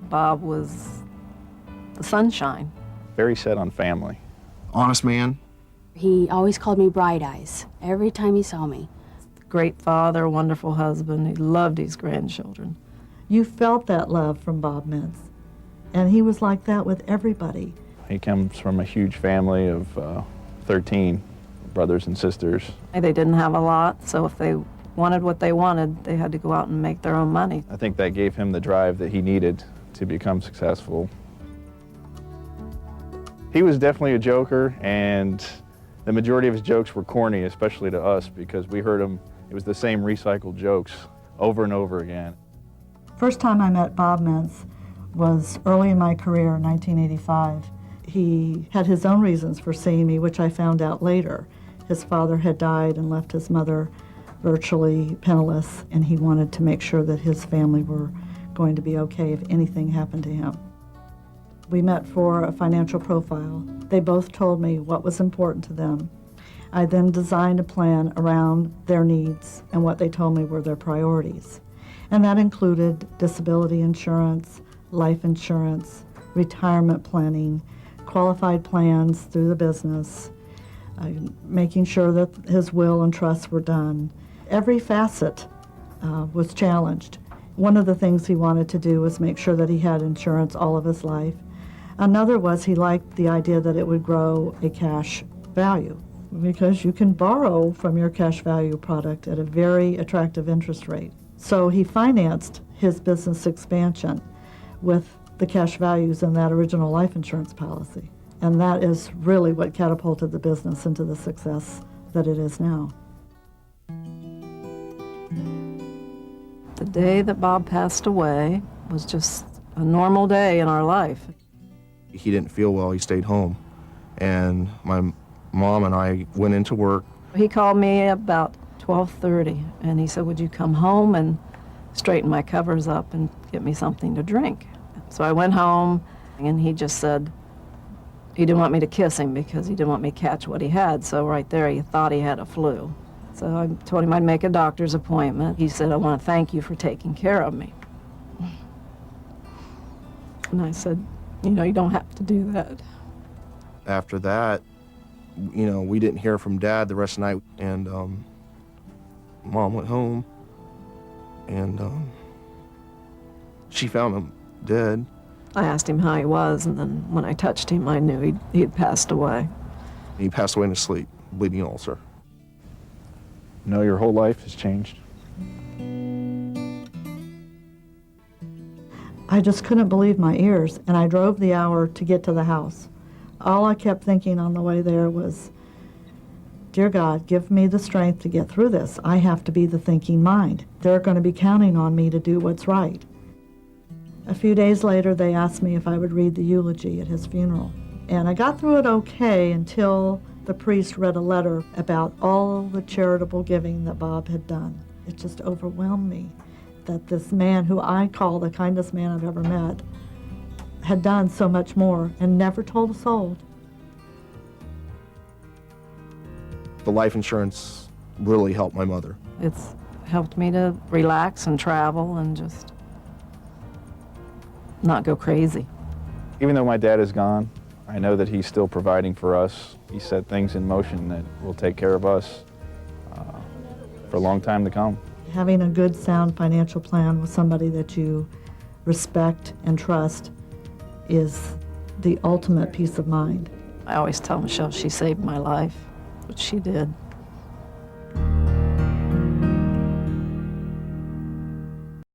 Bob was the sunshine. Very set on family. Honest man. He always called me Bright Eyes every time he saw me. Great father, wonderful husband. He loved his grandchildren. You felt that love from Bob Mintz, and he was like that with everybody. He comes from a huge family of 13 brothers and sisters. They didn't have a lot, so if they wanted what they wanted, they had to go out and make their own money. I think that gave him the drive that he needed to become successful. He was definitely a joker, and the majority of his jokes were corny, especially to us, because we heard him, it was the same recycled jokes over and over again. First time I met Bob Mintz was early in my career in 1985. He had his own reasons for seeing me, which I found out later. His father had died and left his mother virtually penniless, and he wanted to make sure that his family were going to be okay if anything happened to him. We met for a financial profile. They both told me what was important to them. I then designed a plan around their needs and what they told me were their priorities. And that included disability insurance, life insurance, retirement planning, qualified plans through the business, making sure that his will and trusts were done. Every facet was challenged. One of the things he wanted to do was make sure that he had insurance all of his life. Another was he liked the idea that it would grow a cash value, because you can borrow from your cash value product at a very attractive interest rate. So he financed his business expansion with the cash values in that original life insurance policy. And that is really what catapulted the business into the success that it is now. The day that Bob passed away was just a normal day in our life. He didn't feel well, he stayed home. And my mom and I went into work. He called me about 12:30, and he said, would you come home and straighten my covers up and get me something to drink? So I went home, and he just said he didn't want me to kiss him because he didn't want me to catch what he had. So right there, he thought he had a flu. So I told him I'd make a doctor's appointment. He said, I want to thank you for taking care of me. And I said, you know, you don't have to do that. After that, you know, we didn't hear from Dad the rest of the night, and Mom went home, and she found him dead. I asked him how he was, and then when I touched him, I knew he'd passed away. He passed away in his sleep, bleeding ulcer. No, your whole life has changed. I just couldn't believe my ears, and I drove the hour to get to the house. All I kept thinking on the way there was, dear God, give me the strength to get through this. I have to be the thinking mind. They're going to be counting on me to do what's right. A few days later, they asked me if I would read the eulogy at his funeral. And I got through it okay until the priest read a letter about all the charitable giving that Bob had done. It just overwhelmed me that this man, who I call the kindest man I've ever met, had done so much more and never told a soul. The life insurance really helped my mother. It's helped me to relax and travel and just not go crazy. Even though my dad is gone, I know that he's still providing for us. He set things in motion that will take care of us for a long time to come. Having a good, sound financial plan with somebody that you respect and trust is the ultimate peace of mind. I always tell Michelle she saved my life, which she did.